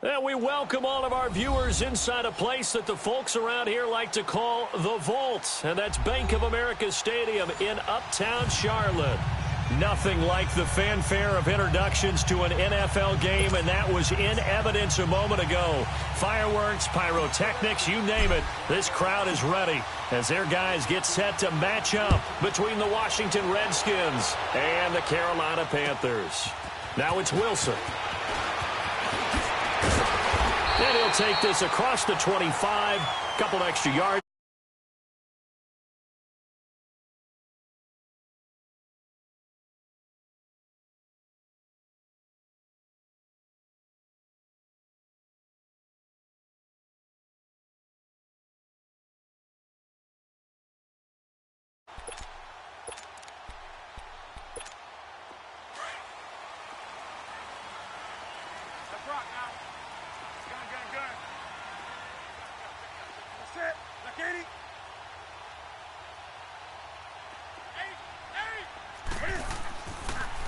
And we welcome all of our viewers inside a place that the folks around here like to call the Vault. And that's Bank of America Stadium in Uptown Charlotte. Nothing like the fanfare of introductions to an NFL game, and that was in evidence a moment ago. Fireworks, pyrotechnics, you name it. This crowd is ready as their guys get set to match up between the Washington Redskins and the Carolina Panthers. Now it's Wilson. And he'll take this across the 25, couple extra yards.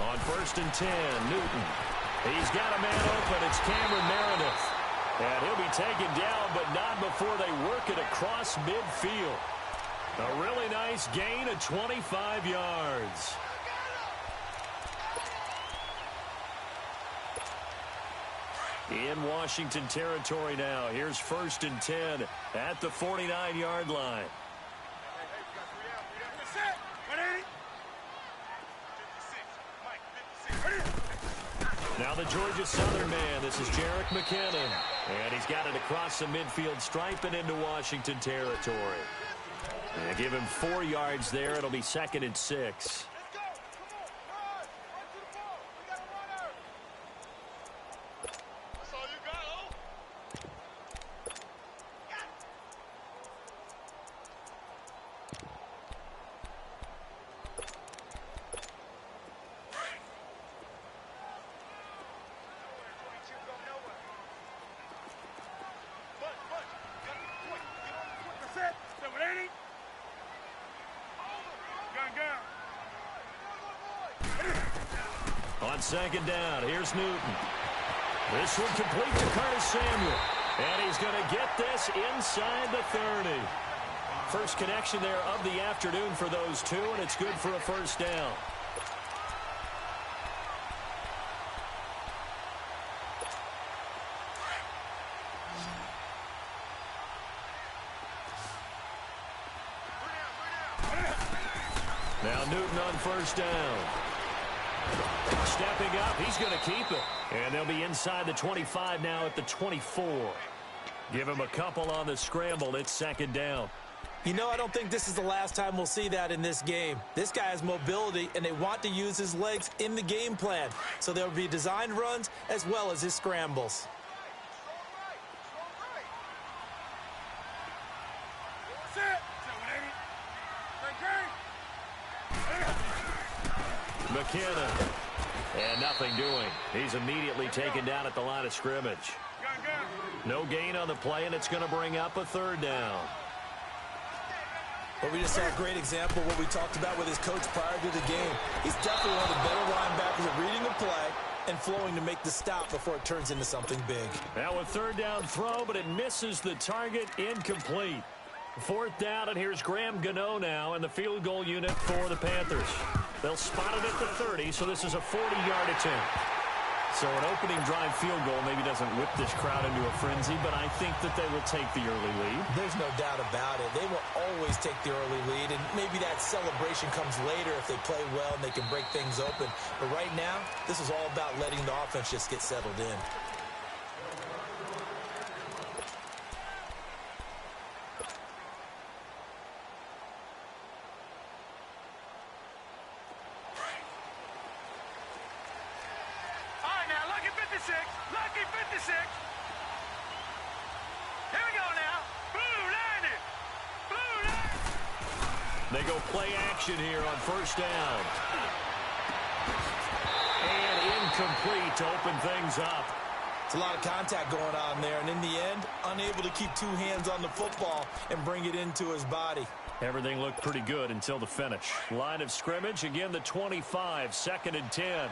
On 1st and 10, Newton. He's got a man open. It's Cameron Meredith. And he'll be taken down, but not before they work it across midfield. A really nice gain of 25 yards. In Washington territory now. Here's 1st and 10 at the 49-yard line. Now the Georgia Southern man, this is Jerick McKinnon. And he's got it across the midfield stripe and into Washington territory. And give him 4 yards there. It'll be 2nd and 6. On 2nd down, here's Newton. This one complete to Curtis Samuel. And he's going to get this inside the 30. First connection there of the afternoon for those two, and it's good for a 1st down. Now Newton on 1st down. Stepping up, he's going to keep it. And they'll be inside the 25 now at the 24. Give him a couple on the scramble. It's 2nd down. You know, I don't think this is the last time we'll see that in this game. This guy has mobility, and they want to use his legs in the game plan. So there will be designed runs as well as his scrambles. McKinnon. And nothing doing. He's immediately taken down at the line of scrimmage. No gain on the play, and it's going to bring up a 3rd down. But we just saw a great example of what we talked about with his coach prior to the game. He's definitely one of the better linebackers at reading the play and flowing to make the stop before it turns into something big. Now a 3rd down throw, but it misses the target. Incomplete. 4th down, and here's Graham Gano now in the field goal unit for the Panthers. They'll spot it at the 30, so this is a 40-yard attempt. So an opening drive field goal maybe doesn't whip this crowd into a frenzy, but I think that they will take the early lead. There's no doubt about it. They will always take the early lead, and maybe that celebration comes later if they play well and they can break things open. But right now, this is all about letting the offense just get settled in. Lucky 56. Here we go now. Blue landed. Blue landed. They go play action here on 1st down. And incomplete to open things up. It's a lot of contact going on there, and in the end, unable to keep 2 hands on the football and bring it into his body. Everything looked pretty good until the finish. Line of scrimmage, again the 25, 2nd and 10.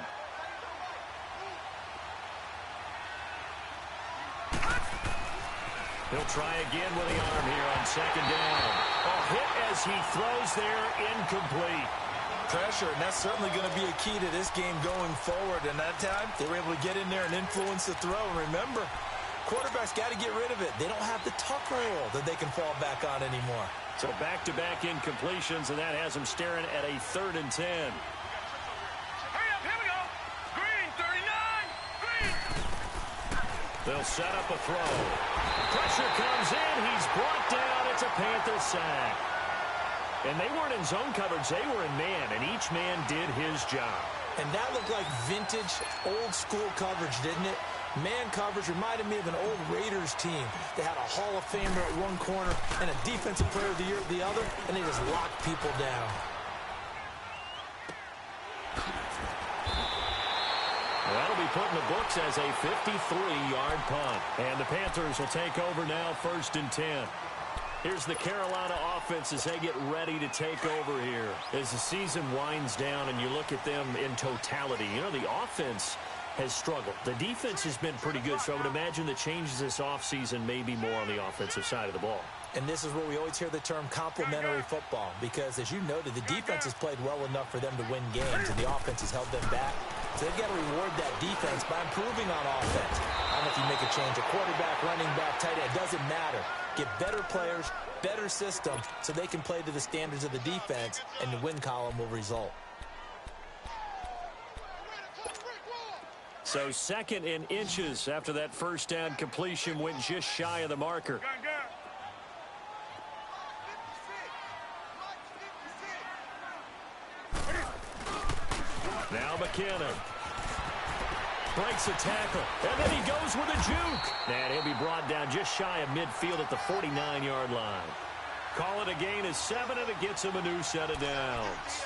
He'll try again with the arm here on second down. A hit as he throws there, incomplete. Pressure, and that's certainly going to be a key to this game going forward. And that time, they were able to get in there and influence the throw. And remember, quarterbacks got to get rid of it. They don't have the tuck roll that they can fall back on anymore. So back-to-back incompletions, and that has them staring at a 3rd and 10. Hurry up, here we go. Green, 39, green. They'll set up a throw. Pressure comes in. He's brought down. It's a Panther sack. And they weren't in zone coverage. They were in man, and each man did his job. And that looked like vintage, old-school coverage, didn't it? Man coverage reminded me of an old Raiders team. They had a Hall of Famer at one corner and a Defensive Player of the Year at the other, and they just locked people down. That'll be put in the books as a 53-yard punt. And the Panthers will take over now, 1st and 10. Here's the Carolina offense as they get ready to take over here. As the season winds down and you look at them in totality, you know, the offense has struggled. The defense has been pretty good, so I would imagine the changes this offseason may be more on the offensive side of the ball. And this is where we always hear the term complementary football, because as you noted, the defense has played well enough for them to win games, and the offense has held them back. So they've got to reward that defense by improving on offense. I don't know if you make a change, a quarterback, running back, tight end, it doesn't matter. Get better players, better system, so they can play to the standards of the defense, and the win column will result. So 2nd and inches after that first down completion went just shy of the marker. Now McKinnon breaks a tackle, and then he goes with a juke. And he'll be brought down just shy of midfield at the 49-yard line. Call it a gain of 7, and it gets him a new set of downs.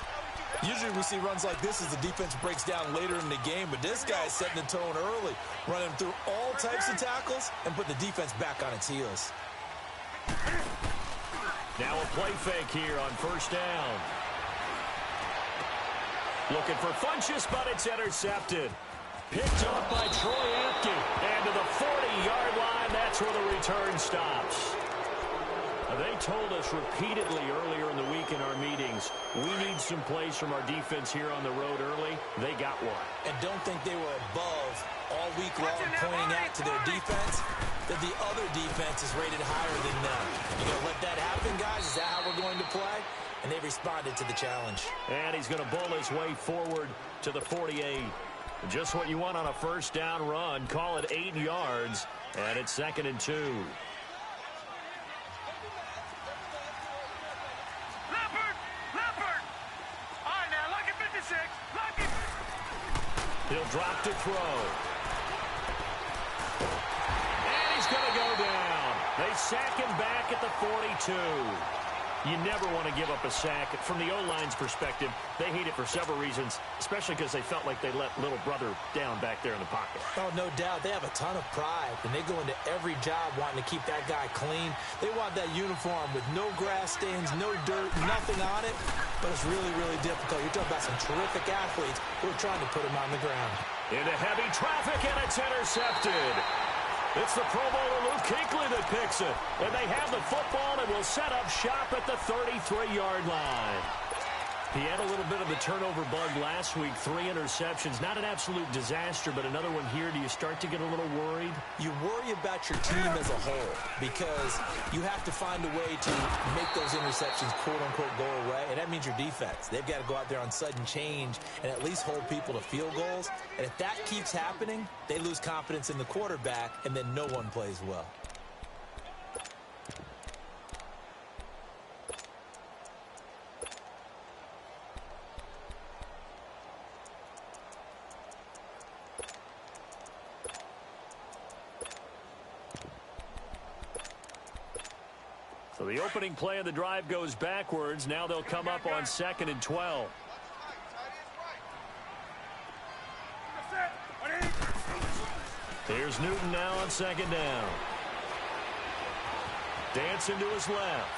Usually we see runs like this as the defense breaks down later in the game, but this guy is setting the tone early, running through all types of tackles and put the defense back on its heels. Now a play fake here on 1st down. Looking for Funchess, but it's intercepted. Picked up by Troy Apke. And to the 40-yard line, that's where the return stops. They told us repeatedly earlier in the week in our meetings, we need some plays from our defense here on the road early. They got one. And don't think they were above all week long pointing out to their defense that the other defense is rated higher than them. You going to let that happen, guys? Is that how we're going to play? And they responded to the challenge. And he's going to bowl his way forward to the 48. Just what you want on a first down run. Call it 8 yards, and it's 2nd and 2. He'll drop to throw. And he's going to go down. They sack him back at the 42. You never want to give up a sack. From the O-line's perspective, they hate it for several reasons, especially because they felt like they let little brother down back there in the pocket. Oh, no doubt. They have a ton of pride, and they go into every job wanting to keep that guy clean. They want that uniform with no grass stains, no dirt, nothing on it. But it's really, really difficult. You're talking about some terrific athletes who are trying to put him on the ground. Into heavy traffic, and it's intercepted. It's the Pro Bowler Luke Kuechly that picks it. And they have the football and will set up shop at the 33-yard line. He had a little bit of the turnover bug last week, 3 interceptions. Not an absolute disaster, but another one here. Do you start to get a little worried? You worry about your team as a whole because you have to find a way to make those interceptions, quote-unquote, go away, and that means your defense. They've got to go out there on sudden change and at least hold people to field goals. And if that keeps happening, they lose confidence in the quarterback, and then no one plays well. So the opening play of the drive goes backwards. Now they'll come up on 2nd and 12. Here's Newton now on 2nd down. Dancing to his left.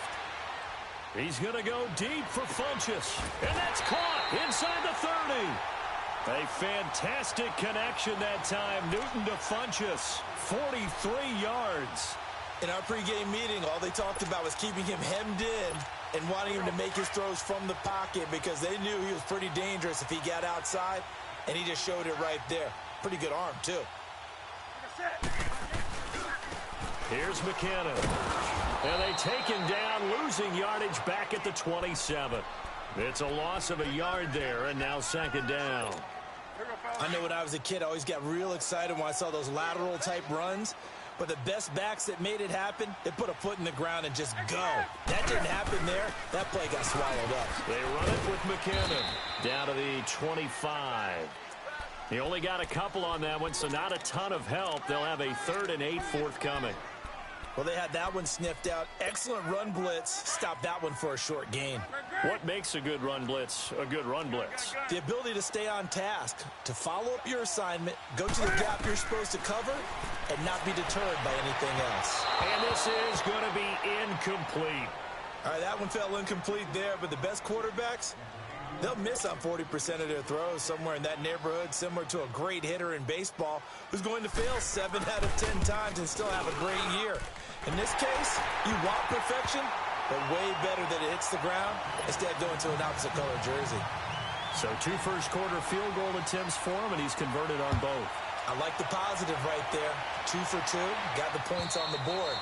He's going to go deep for Funchess. And that's caught inside the 30. A fantastic connection that time. Newton to Funchess. 43 yards. In our pregame meeting, all they talked about was keeping him hemmed in and wanting him to make his throws from the pocket because they knew he was pretty dangerous if he got outside, and he just showed it right there. Pretty good arm, too. Here's McKinnon. And they take him down, losing yardage back at the 27. It's a loss of a yard there, and now second down. I know when I was a kid, I always got real excited when I saw those lateral-type runs. But the best backs that made it happen, they put a foot in the ground and just go. That didn't happen there. That play got swallowed up. They run it with McKinnon down to the 25. He only got a couple on that one, so not a ton of help. They'll have a 3rd and 8 forthcoming. Well, they had that one sniffed out. Excellent run blitz. Stopped that one for a short gain. What makes a good run blitz a good run blitz? The ability to stay on task, to follow up your assignment, go to the gap you're supposed to cover, and not be deterred by anything else. And this is going to be incomplete. All right, that one fell incomplete there, but the best quarterbacks, they'll miss on 40% of their throws, somewhere in that neighborhood, similar to a great hitter in baseball who's going to fail 7 out of 10 times and still have a great year. In this case, you want perfection, but way better that it hits the ground instead of going to an opposite color jersey. So 2 first-quarter field goal attempts for him, and he's converted on both. I like the positive right there. 2 for 2, got the points on the board.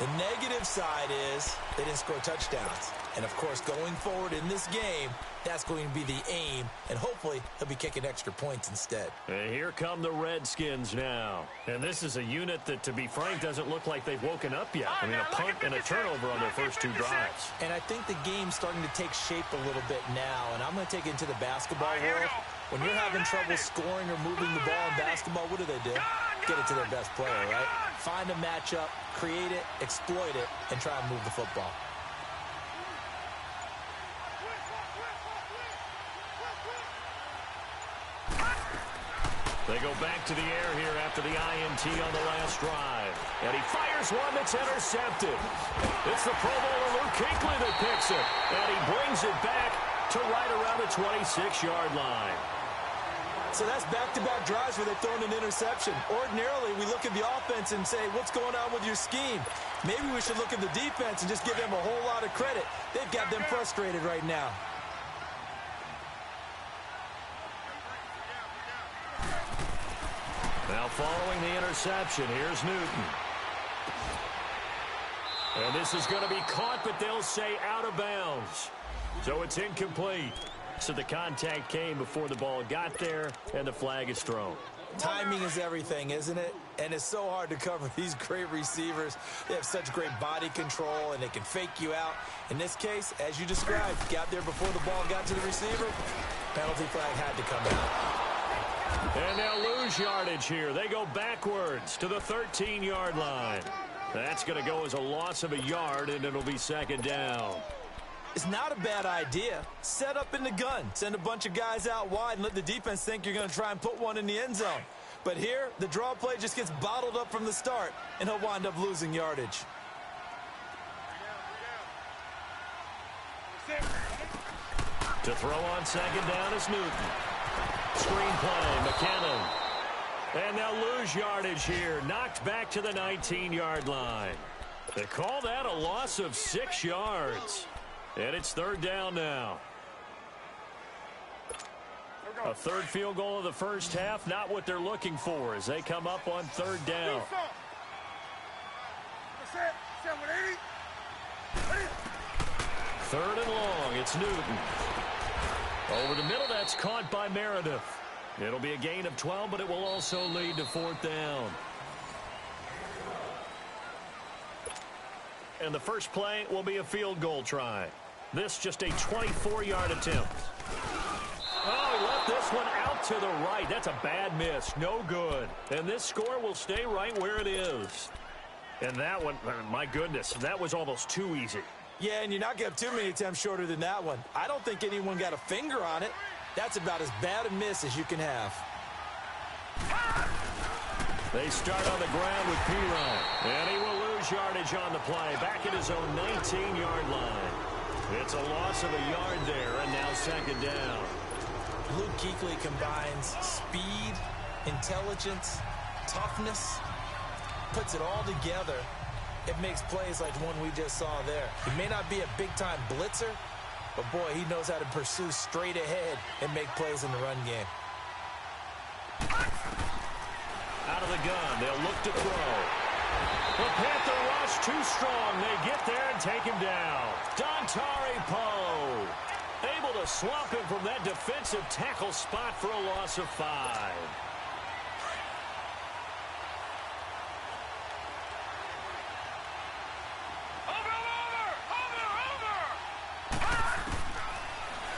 The negative side is they didn't score touchdowns. And, of course, going forward in this game, that's going to be the aim. And hopefully he'll be kicking extra points instead. And here come the Redskins now. And this is a unit that, to be frank, doesn't look like they've woken up yet. I mean, a punt and a turnover on their first 2 drives. And I think the game's starting to take shape a little bit now. And I'm going to take it into the basketball world. When you're having trouble scoring or moving the ball in basketball, what do? Get it to their best player, right? Find a matchup, create it, exploit it, and try and move the football. They go back to the air here after the INT on the last drive. And he fires one that's intercepted. It's the Pro Bowler Luke Kuechly that picks it. And he brings it back to right around the 26-yard line. So that's back-to-back drives where they've thrown an interception. Ordinarily, we look at the offense and say, what's going on with your scheme? Maybe we should look at the defense and just give them a whole lot of credit. They've got them frustrated right now. Now following the interception, here's Newton. And this is going to be caught, but they'll say out of bounds. So it's incomplete. So the contact came before the ball got there, and the flag is thrown. Timing is everything, isn't it? And it's so hard to cover these great receivers. They have such great body control, and they can fake you out. In this case, as you described, got there before the ball got to the receiver. Penalty flag had to come out. And they'll lose yardage here. They go backwards to the 13-yard line. That's going to go as a loss of a yard, and it'll be second down. It's not a bad idea. Set up in the gun. Send a bunch of guys out wide and let the defense think you're going to try and put one in the end zone. But here, the draw play just gets bottled up from the start, and he'll wind up losing yardage. To throw on second down is Newton. Screen play, McKinnon. And they'll lose yardage here. Knocked back to the 19-yard line. They call that a loss of 6 yards. And it's third down now. A third field goal of the first half, not what they're looking for as they come up on third down. Third and long, it's Newton. Over the middle, that's caught by Meredith. It'll be a gain of 12, but it will also lead to fourth down. And the first play will be a field goal try. This just a 24-yard attempt. Oh, he left this one out to the right. That's a bad miss. No good. And this score will stay right where it is. And that one, my goodness, that was almost too easy. Yeah, and you're not going to have too many attempts shorter than that one. I don't think anyone got a finger on it. That's about as bad a miss as you can have. They start on the ground with Piron. And he will lose yardage on the play. Back at his own 19-yard line. It's a loss of a yard there, and now second down. Luke Kuechly combines speed, intelligence, toughness, puts it all together It makes plays like one we just saw there. He may not be a big-time blitzer, but, boy, he knows how to pursue straight ahead and make plays in the run game. Out of the gun, they'll look to throw. The Panther rush too strong. They get there and take him down. Dontari Poe able to swamp him from that defensive tackle spot for a loss of 5.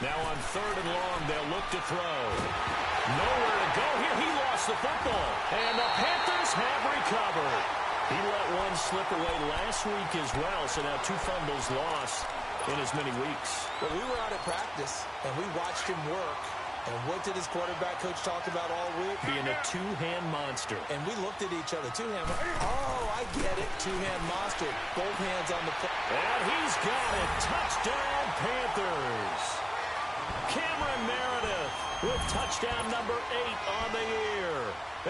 Now on 3rd and long, they'll look to throw. Nowhere to go here. He lost the football. And the Panthers have recovered. He let one slip away last week as well, so now 2 fumbles lost in as many weeks. Well, we were out at practice, and we watched him work. And what did his quarterback coach talk about all week? Being a 2-hand monster. And we looked at each other. 2-hand. Oh, I get it. 2-hand monster. Both hands on the foot. And he's got it. Touchdown, Panthers. Cameron Meredith with touchdown number 8 on the year.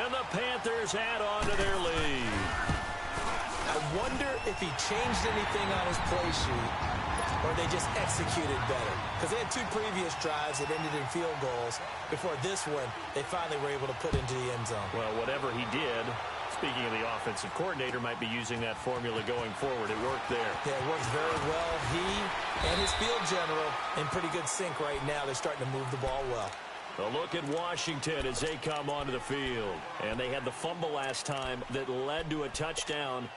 And the Panthers add on to their lead. I wonder if he changed anything on his play sheet or they just executed better. Because they had 2 previous drives that ended in field goals. Before this one, they finally were able to put into the end zone. Well, whatever he did, speaking of the offensive coordinator, might be using that formula going forward. It worked there. Yeah, it works very well. He and his field general in pretty good sync right now. They're starting to move the ball well. A look at Washington as they come onto the field. And they had the fumble last time that led to a touchdown.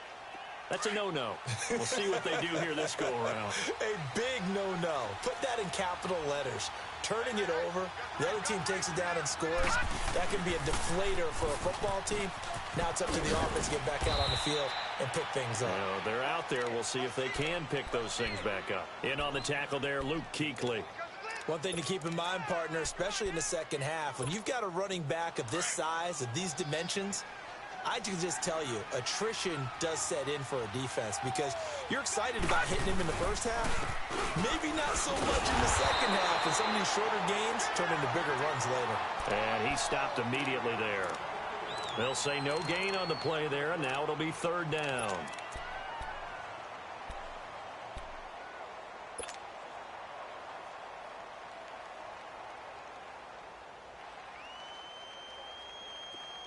That's a no-no. We'll see what they do here this go-around. A big no-no. Put that in capital letters. Turning it over, the other team takes it down and scores. That can be a deflator for a football team. Now it's up to the offense to get back out on the field and pick things up. Well, they're out there. We'll see if they can pick those things back up. In on the tackle there, Luke Kuechly. One thing to keep in mind, partner, especially in the second half, when you've got a running back of this size, of these dimensions, I can just tell you, attrition does set in for a defense because you're excited about hitting him in the first half. Maybe not so much in the second half, and some of these shorter gains turn into bigger runs later. And he stopped immediately there. They'll say no gain on the play there, and now it'll be 3rd down.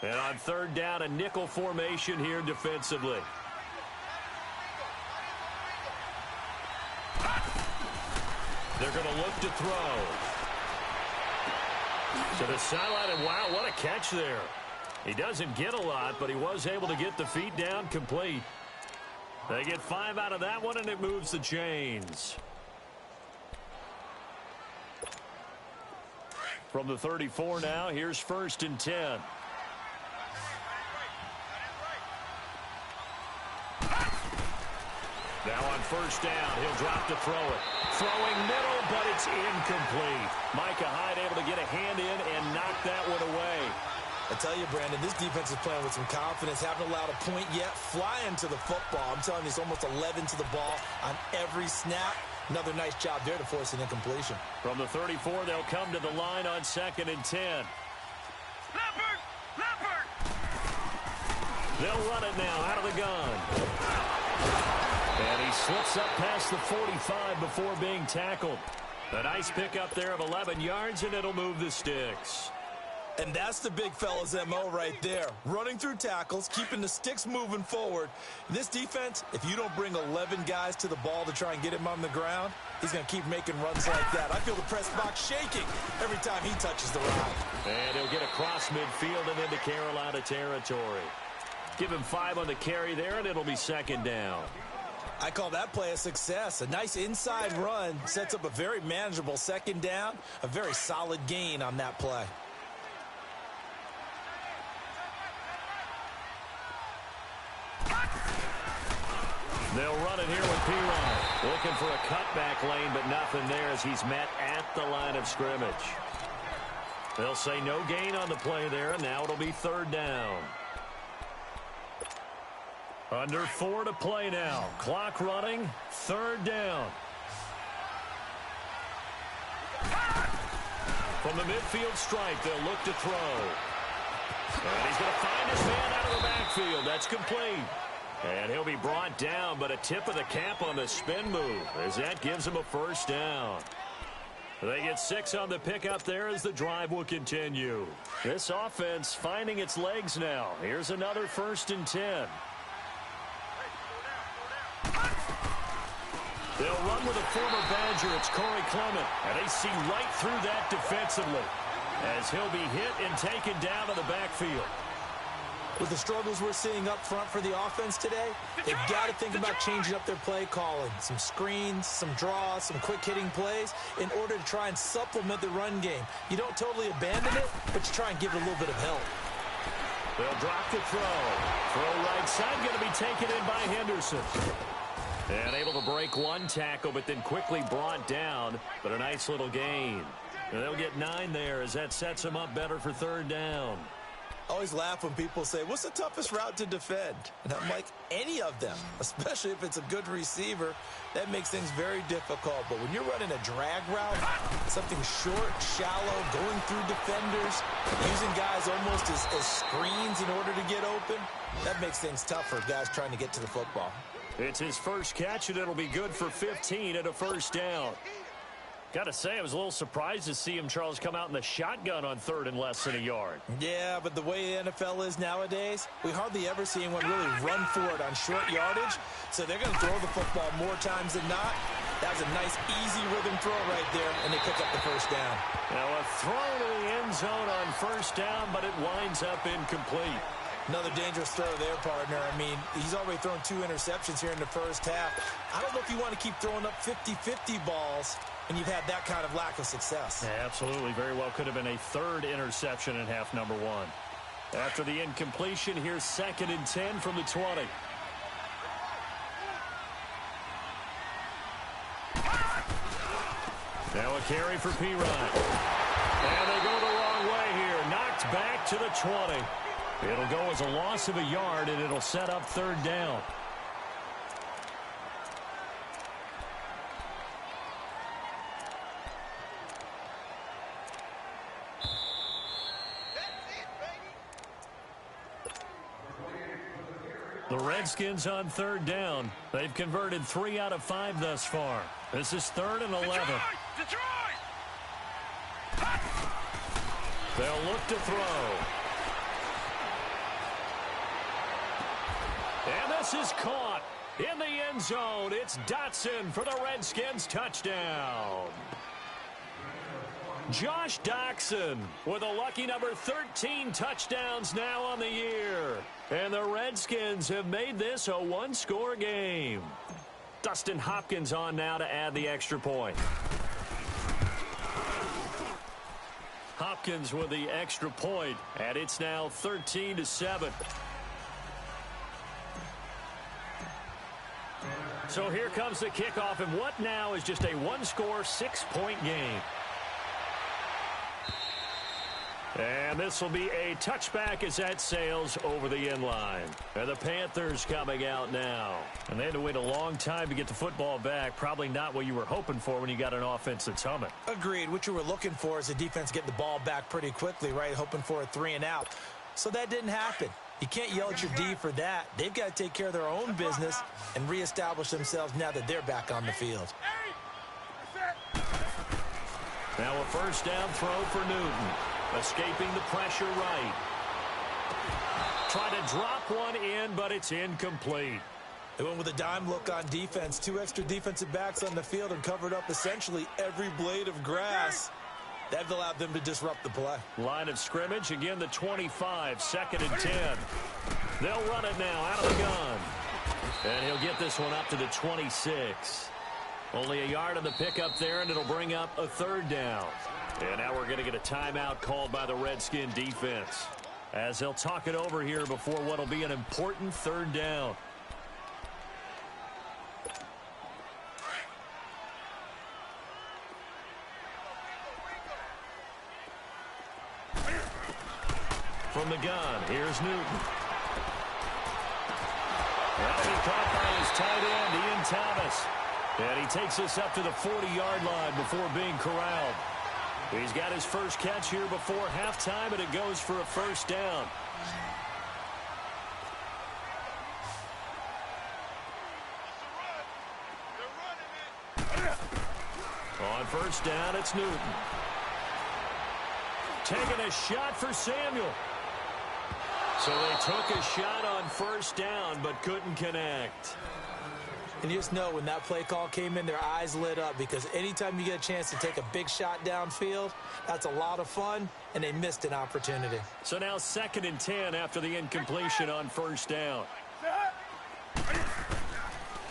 And on 3rd down, a nickel formation here defensively. They're going to look to throw. To the sideline, and wow, what a catch there. He doesn't get a lot, but he was able to get the feet down complete. They get 5 out of that one, and it moves the chains. From the 34 now, here's 1st and 10. Now on 1st down, he'll drop to throw it. Throwing middle, but it's incomplete. Micah Hyde able to get a hand in and knock that one away. I tell you, Brandon, this defense is playing with some confidence. Haven't allowed a point yet. Flying to the football. I'm telling you, it's almost 11 to the ball on every snap. Another nice job there to force an incompletion. From the 34, they'll come to the line on 2nd and 10. Leopard! Leopard! They'll run it now out of the gun. And he slips up past the 45 before being tackled. A nice pickup there of 11 yards, and it'll move the sticks. And that's the big fella's MO right there. Running through tackles, keeping the sticks moving forward. This defense, if you don't bring 11 guys to the ball to try and get him on the ground, he's going to keep making runs like that. I feel the press box shaking every time he touches the rock. And he'll get across midfield and into Carolina territory. Give him 5 on the carry there, and it'll be 2nd down. I call that play a success. A nice inside run sets up a very manageable 2nd down. A very solid gain on that play. They'll run it here with P-Ryan. Looking for a cutback lane, but nothing there as he's met at the line of scrimmage. They'll say no gain on the play there, and now it'll be 3rd down. Under 4 to play now. Clock running, 3rd down. From the midfield stripe, they'll look to throw. And he's going to find his man out of the backfield. That's complete. And he'll be brought down, but a tip of the cap on the spin move as that gives him a first down. They get 6 on the pickup there as the drive will continue. This offense finding its legs now. Here's another 1st and 10. They'll run with a former Badger. It's Corey Clement. And they see right through that defensively as he'll be hit and taken down in the backfield. With the struggles we're seeing up front for the offense today, they've got to think about changing up their play calling. Some screens, some draws, some quick-hitting plays in order to try and supplement the run game. You don't totally abandon it, but you try and give it a little bit of help. They'll drop the throw. Throw right side going to be taken in by Henderson. And able to break one tackle, but then quickly brought down. But a nice little gain. And they'll get 9 there as that sets them up better for 3rd down. I always laugh when people say, what's the toughest route to defend? And I'm like, any of them, especially if it's a good receiver. That makes things very difficult. But when you're running a drag route, something short, shallow, going through defenders, using guys almost as screens in order to get open, that makes things tough for guys trying to get to the football. It's his first catch, and it'll be good for 15 and a first down. Got to say, I was a little surprised to see him, Charles, come out in the shotgun on 3rd and less than a yard. Yeah, but the way the NFL is nowadays, we hardly ever see anyone really run for it on short yardage. So they're going to throw the football more times than not. That was a nice, easy rhythm throw right there, and they pick up the first down. Now a throw to the end zone on first down, but it winds up incomplete. Another dangerous throw there, partner. I mean, he's already thrown 2 interceptions here in the first half. I don't know if you want to keep throwing up 50-50 balls when you've had that kind of lack of success. Yeah, absolutely. Very well could have been a 3rd interception in half number 1. After the incompletion, here's 2nd and 10 from the 20. Now a carry for P-Ryan. And they go the wrong way here. Knocked back to the 20. It'll go as a loss of a yard, and it'll set up 3rd down. The Redskins on 3rd down. They've converted 3 out of 5 thus far. This is 3rd and 11. Detroit! They'll look to throw. And this is caught in the end zone. It's Dotson for the Redskins touchdown. Josh Doctson with a lucky number 13 touchdowns now on the year. And the Redskins have made this a 1-score game. Dustin Hopkins on now to add the extra point. Hopkins with the extra point, and it's now 13-7. So here comes the kickoff, and what now is just a 1-score, 6-point game. And this will be a touchback as that sails over the end line. And the Panthers coming out now. And they had to wait a long time to get the football back. Probably not what you were hoping for when you got an offense that's humming. Agreed. What you were looking for is the defense getting the ball back pretty quickly, right? Hoping for a 3 and out. So that didn't happen. You can't yell at your D for that. They've got to take care of their own business and reestablish themselves now that they're back on the field. Now a first down throw for Newton. Escaping the pressure right. Try to drop one in, but it's incomplete. They went with a dime look on defense. 2 extra defensive backs on the field and covered up essentially every blade of grass. That allowed them to disrupt the play. Line of scrimmage, again the 25, 2nd and 10. They'll run it now out of the gun. And he'll get this one up to the 26. Only a yard on the pickup there, and it'll bring up a 3rd down. And now we're going to get a timeout called by the Redskin defense, as they'll talk it over here before what will be an important 3rd down. From the gun, here's Newton. That'll be caught by his tight end, Ian Thomas. And he takes us up to the 40-yard line before being corralled. He's got his first catch here before halftime, and it goes for a first down. On first down, it's Newton. Taking a shot for Samuel. So they took a shot on first down, but couldn't connect. And you just know when that play call came in, their eyes lit up, because anytime you get a chance to take a big shot downfield, that's a lot of fun, and they missed an opportunity. So now 2nd and 10 after the incompletion on first down.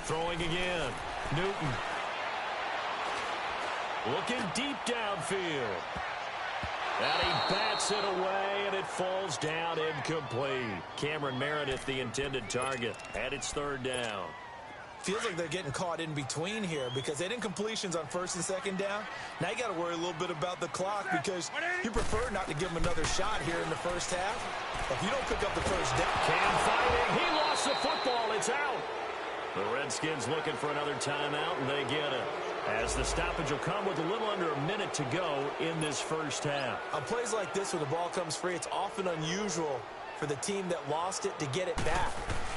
Throwing again. Newton. Looking deep downfield. And he bats it away, and it falls down incomplete. Cameron Meredith, the intended target, and it's 3rd down. Feels like they're getting caught in between here because they didn't completions on 1st and 2nd down. Now you got to worry a little bit about the clock because you prefer not to give them another shot here in the first half. If you don't pick up the first down. Cam fighting. He lost the football. It's out. The Redskins looking for another timeout, and they get it. As the stoppage will come with a little under a minute to go in this first half. On plays like this where the ball comes free, it's often unusual for the team that lost it to get it back.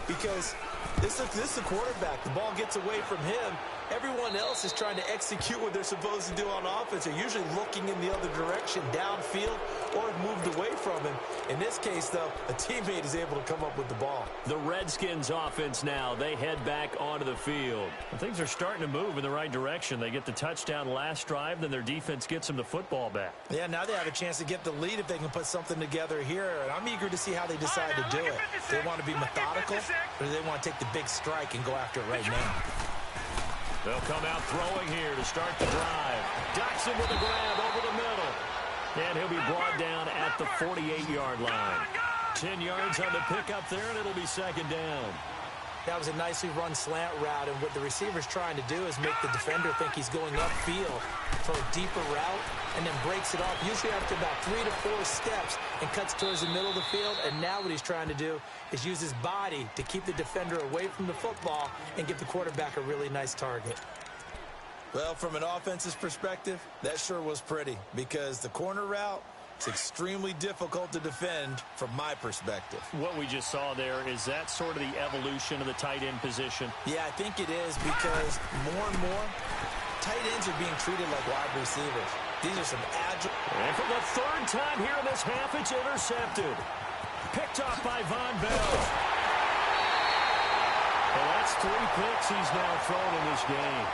Because this is the quarterback. The ball gets away from him. Everyone else is trying to execute what they're supposed to do on offense. They're usually looking in the other direction, downfield, or moved away from him. In this case, though, a teammate is able to come up with the ball. The Redskins offense now, they head back onto the field. And things are starting to move in the right direction. They get the touchdown last drive, then their defense gets them the football back. Yeah, now they have a chance to get the lead if they can put something together here. And I'm eager to see how they decide to do it. They want to be methodical, or do they want to take the big strike and go after it right now? They'll come out throwing here to start the drive. Dotson with a grab over the middle. And he'll be brought down at the 48-yard line. 10 yards on the pickup there, and it'll be 2nd down. That was a nicely run slant route, and what the receiver's trying to do is make the defender think he's going upfield for a deeper route, and then breaks it off, usually after about 3 to 4 steps, and cuts towards the middle of the field. And now what he's trying to do is use his body to keep the defender away from the football and give the quarterback a really nice target. Well, from an offense's perspective, that sure was pretty, because the corner route, it's extremely difficult to defend from my perspective. What we just saw there, is that sort of the evolution of the tight end position? Yeah, I think it is, because more and more, tight ends are being treated like wide receivers. These are some agile. And for the 3rd time here in this half, it's intercepted. Picked off by Von Bell. Well, that's 3 picks he's now thrown in this game.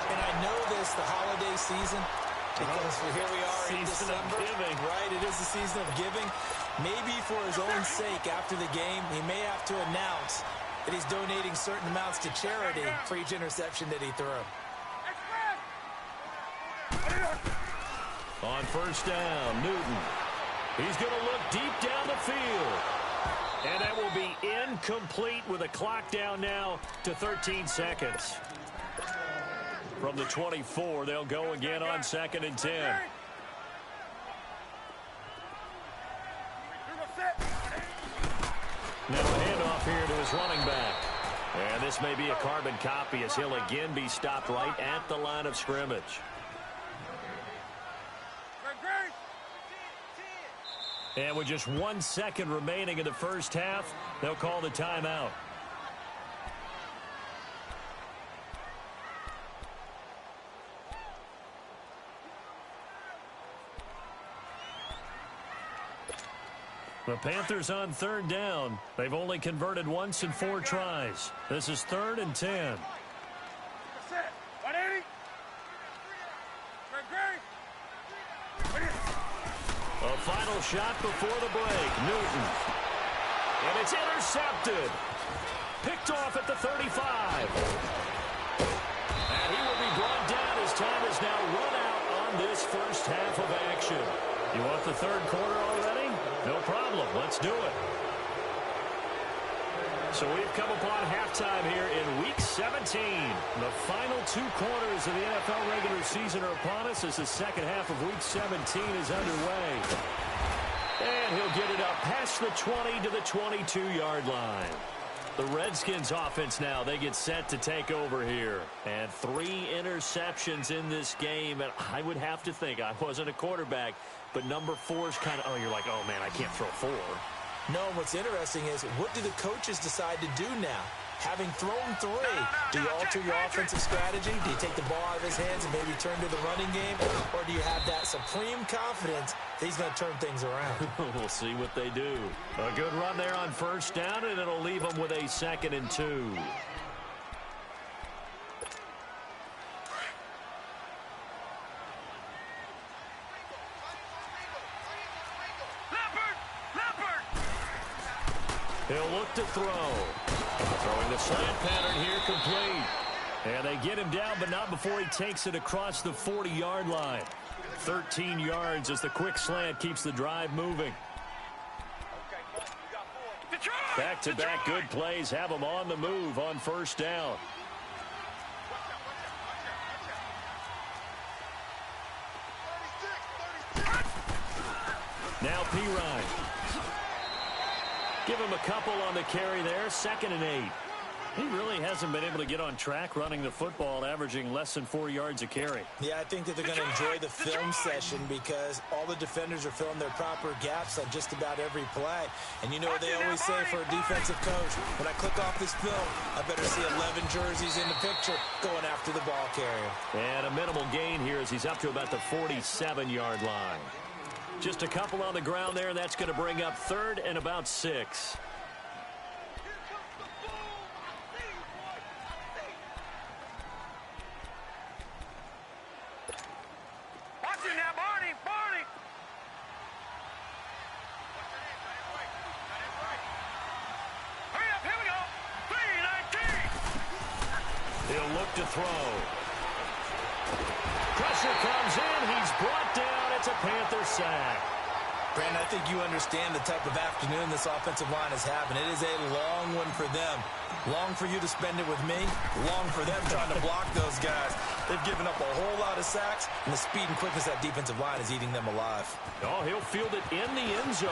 And I know this, the holiday season, because here we are in December, right? It is the season of giving. Maybe for his own sake, after the game, he may have to announce that he's donating certain amounts to charity for each interception that he threw. On first down, Newton. He's going to look deep down the field. And that will be incomplete with a clock down now to 13 seconds. From the 24, they'll go again on 2nd and 10. Now a handoff here to his running back. And this may be a carbon copy as he'll again be stopped right at the line of scrimmage. And with just 1 second remaining in the first half, they'll call the timeout. The Panthers on 3rd down. They've only converted once in 4 tries. This is 3rd and 10. A final shot before the break. Newton. And it's intercepted. Picked off at the 35. And he will be brought down as time is now run out on this first half of action. You want the 3rd quarter already? No problem. Let's do it. So we've come upon halftime here in Week 17. The final 2 quarters of the NFL regular season are upon us as the second half of Week 17 is underway. And he'll get it up past the 20 to the 22-yard line. The Redskins offense now, they get set to take over here. And 3 interceptions in this game. And I would have to think, I wasn't a quarterback, but number 4 is kind of, oh, you're like, oh, man, I can't throw 4. No, what's interesting is, what do the coaches decide to do now? Having thrown 3, do you alter your offensive strategy? Do you take the ball out of his hands and maybe turn to the running game? Or do you have that supreme confidence that he's going to turn things around? We'll see what they do. A good run there on first down, and it'll leave them with a 2nd and 2. He'll look to throw. Throwing the slant pattern here, complete. And they get him down, but not before he takes it across the 40-yard line. 13 yards as the quick slant keeps the drive moving. Back-to-back good plays have him on the move on first down. Now P-Ryan. Give him a couple on the carry there, 2nd and 8. He really hasn't been able to get on track running the football, averaging less than 4 yards a carry. Yeah, I think that they're going to enjoy the film session because all the defenders are filling their proper gaps on just about every play. And you know what they always say for a defensive coach, when I click off this film, I better see 11 jerseys in the picture going after the ball carrier. And a minimal gain here as he's up to about the 47-yard line. Just a couple on the ground there, and that's going to bring up 3rd and about 6. Watching now, Barney. Hurry up, here we go. 3-19. He'll look to throw. Pressure comes in. He's brought down. It's a Panther sack. Brandon, I think you understand the type of afternoon this offensive line is having. It is a long one for them. Long for you to spend it with me. Long for them trying to block those guys. They've given up a whole lot of sacks, and the speed and quickness of that defensive line is eating them alive. Oh, he'll field it in the end zone.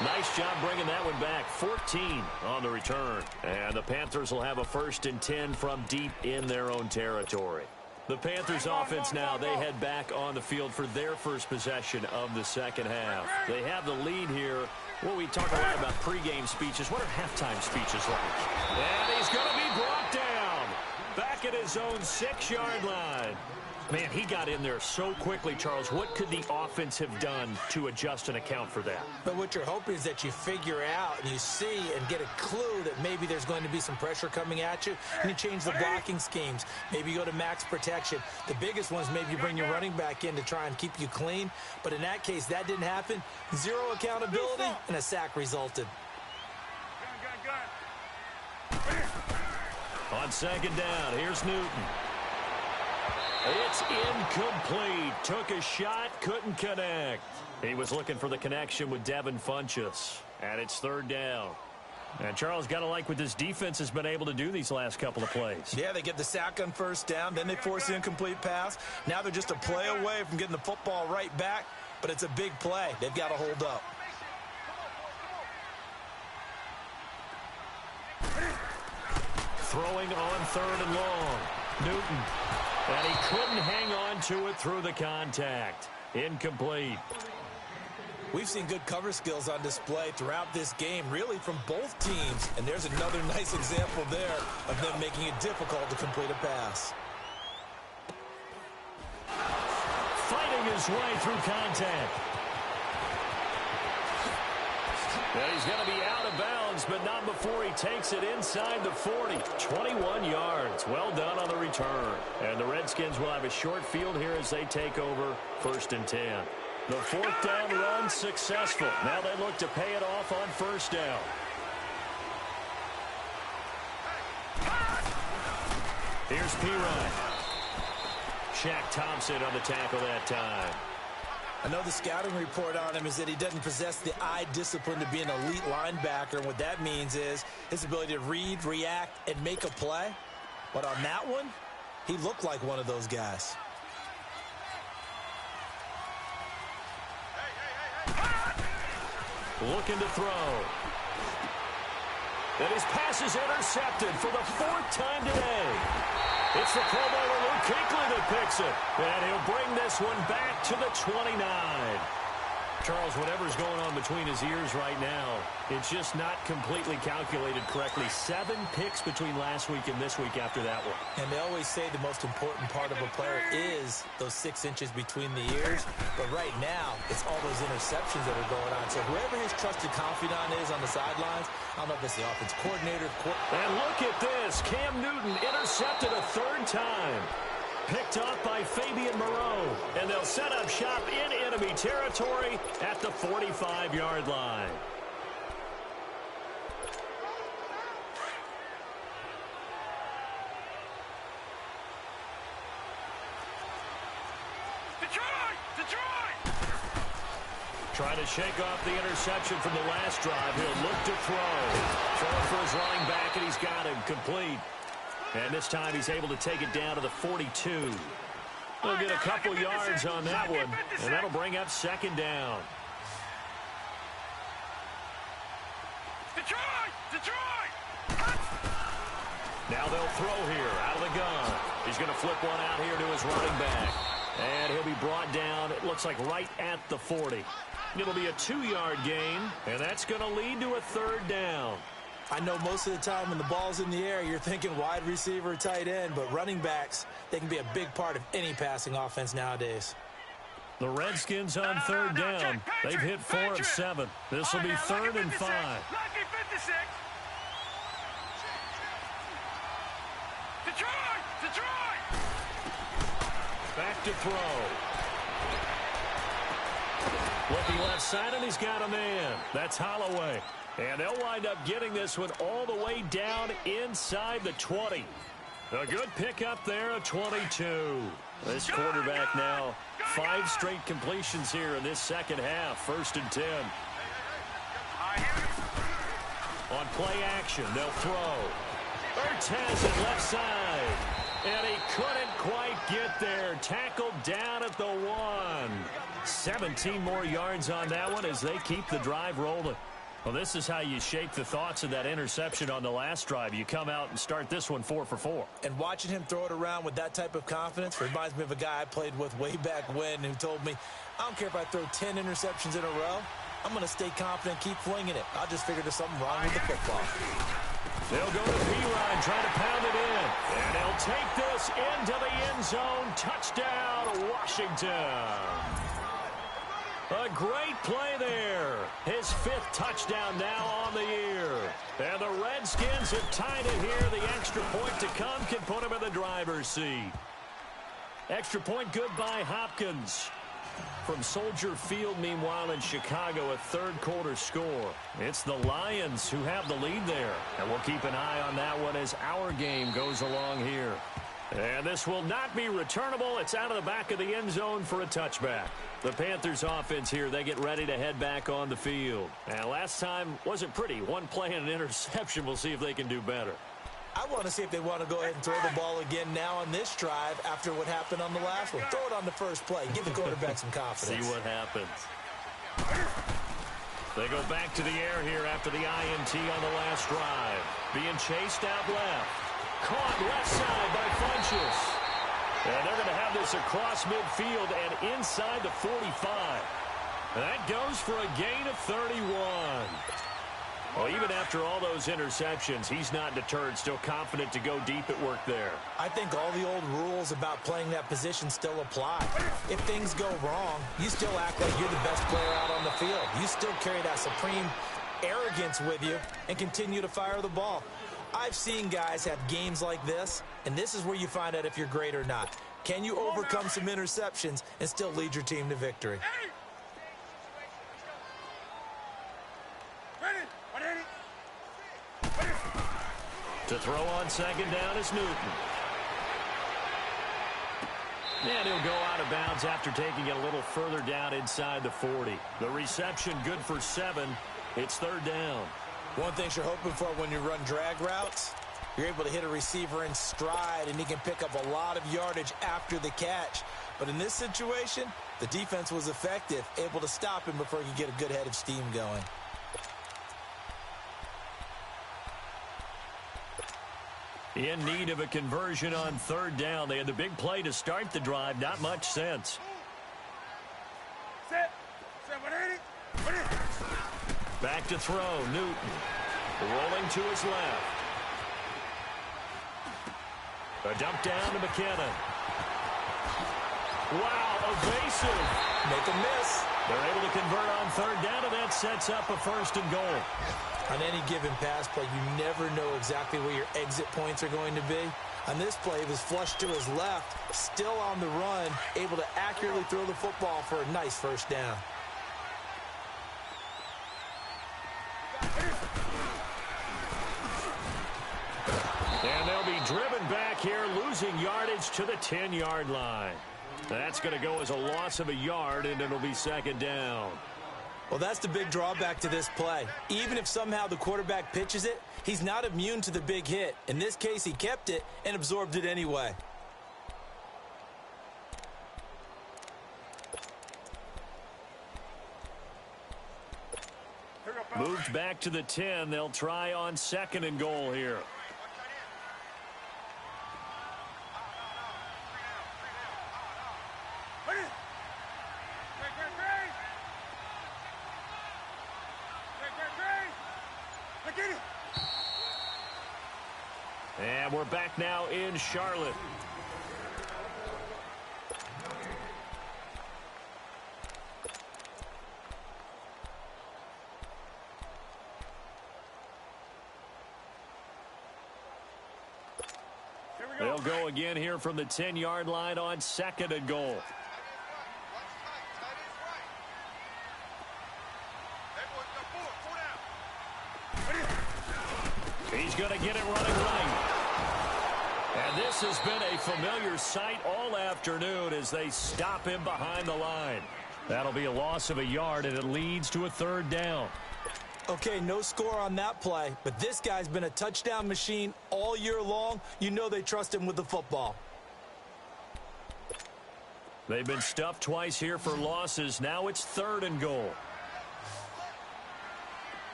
Nice job bringing that one back. 14 on the return. And the Panthers will have a 1st and 10 from deep in their own territory. The Panthers offense now, they head back on the field for their first possession of the second half. They have the lead here. Well, we talk a lot about pregame speeches. What are halftime speeches like? And he's going to be brought down. Back at his own 6-yard line. Man, he got in there so quickly, Charles. What could the offense have done to adjust and account for that? But what you're hoping is that you figure out and you see and get a clue that maybe there's going to be some pressure coming at you, and you change the blocking schemes. Maybe you go to max protection. The biggest one is maybe you bring your running back in to try and keep you clean. But in that case, that didn't happen. 0 accountability, and a sack resulted. Gun. On 2nd down, here's Newton. It's incomplete. Took a shot, couldn't connect. He was looking for the connection with Devin Funchess. And it's 3rd down. And Charles, got to like what this defense has been able to do these last couple of plays. Yeah, they get the sack on 1st down. Then they force the incomplete pass. Now they're just a play away from getting the football right back. But it's a big play. They've got to hold up. Throwing on 3rd and long. Newton. And he couldn't hang on to it through the contact. Incomplete. We've seen good cover skills on display throughout this game, really from both teams. And there's another nice example there of them making it difficult to complete a pass. Fighting his way through contact. And he's going to be out of bounds, but not before he takes it inside the 40. 21 yards. Well done on the return. And the Redskins will have a short field here as they take over 1st and 10. The 4th down run successful. Now they look to pay it off on 1st down. Here's P-Ryan. Shaq Thompson on the tackle that time. I know the scouting report on him is that he doesn't possess the eye discipline to be an elite linebacker. And what that means is his ability to read, react, and make a play. But on that one, he looked like one of those guys. Looking to throw. And his pass is intercepted for the 4th time today. It's the Pro Bowler Luke Kuechly that picks it. And he'll bring this one back to the 29. Charles, whatever's going on between his ears right now, it's just not completely calculated correctly. 7 picks between last week and this week after that one. And they always say the most important part of a player is those 6 inches between the ears. But right now, it's all those interceptions that are going on. So whoever his trusted confidant is on the sidelines, I don't know if it's the offense coordinator. And look at this. Cam Newton intercepted a 3rd time. Picked off by Fabian Moreau. And they'll set up shop in enemy territory at the 45-yard line. Detroit! Trying to shake off the interception from the last drive. He'll look to throw. Throwing for his running back, and he's got him complete. And this time he's able to take it down to the 42. We'll get a couple yards on that one, and that'll bring up 2nd down. Detroit! Now they'll throw here out of the gun. He's going to flip one out here to his running back. And he'll be brought down, it looks like, right at the 40. It'll be a 2-yard gain, and that's going to lead to a 3rd down. I know most of the time when the ball's in the air, you're thinking wide receiver, tight end, but running backs, they can be a big part of any passing offense nowadays. The Redskins on 3rd down. They've hit 4 of 7. This will be 3rd and 5. 56. Detroit! Back to throw. Looking left side, and he's got a man. That's Holloway. And they'll wind up getting this one all the way down inside the 20. A good pickup there, a 22. This quarterback now, 5 straight completions here in this second half. 1st and 10. On play action, they'll throw. Ertz has it left side. And he couldn't quite get there. Tackled down at the 1. 17 more yards on that one as they keep the drive rolling. Well, this is how you shake the thoughts of that interception on the last drive. You come out and start this one 4 for 4. And watching him throw it around with that type of confidence reminds me of a guy I played with way back when who told me, I don't care if I throw 10 interceptions in a row. I'm going to stay confident, keep flinging it. I'll just figure there's something wrong with the football. They'll go to P-Ryan, trying to pound it in. And he'll take this into the end zone. Touchdown, Washington. A great play there. His 5th touchdown now on the year. And the Redskins have tied it here. The extra point to come can put him in the driver's seat. Extra point good by Hopkins. From Soldier Field, meanwhile, in Chicago, a 3rd quarter score. It's the Lions who have the lead there. And we'll keep an eye on that one as our game goes along here. And this will not be returnable. It's out of the back of the end zone for a touchback. The Panthers offense here, they get ready to head back on the field. And last time wasn't pretty. 1 play and an interception. We'll see if they can do better. I want to see if they want to go ahead and throw the ball again now on this drive after what happened on the last one. Throw it on the first play. Give the quarterback some confidence. See what happens. They go back to the air here after the INT on the last drive. Being chased out left. Caught left side by Funchess. And they're going to have this across midfield and inside the 45. And that goes for a gain of 31. Well, even after all those interceptions, he's not deterred, still confident to go deep at work there. I think all the old rules about playing that position still apply. If things go wrong, you still act like you're the best player out on the field. You still carry that supreme arrogance with you and continue to fire the ball. I've seen guys have games like this, and this is where you find out if you're great or not. Can you overcome some interceptions and still lead your team to victory? To throw on 2nd down is Newton. And he'll go out of bounds after taking it a little further down inside the 40. The reception good for 7. It's 3rd down. One thing you're hoping for when you run drag routes, you're able to hit a receiver in stride, and he can pick up a lot of yardage after the catch. But in this situation, the defense was effective, able to stop him before he could get a good head of steam going. In need of a conversion on 3rd down. They had the big play to start the drive. Not much sense. Set. 780. Back to throw, Newton. Rolling to his left. A dump down to McKinnon. Wow, evasive. Make a miss. They're able to convert on third down, and that sets up a 1st and goal. On any given pass play, you never know exactly where your exit points are going to be. On this play, he was flushed to his left, still on the run, able to accurately throw the football for a nice 1st down. And they'll be driven back here, losing yardage to the 10-yard line. That's going to go as a loss of a yard, and it'll be 2nd down. Well, that's the big drawback to this play. Even if somehow the quarterback pitches it, he's not immune to the big hit. In this case, he kept it and absorbed it anyway. Moved back to the 10. They'll try on 2nd and goal here. And we're back now in Charlotte. They'll go again here from the 10-yard line on 2nd and goal. He's going to get it running right. And this has been a familiar sight all afternoon as they stop him behind the line. That'll be a loss of a yard, and it leads to a 3rd down. Okay, no score on that play, but this guy's been a touchdown machine all year long. You know they trust him with the football. They've been stuffed twice here for losses. Now it's 3rd and goal.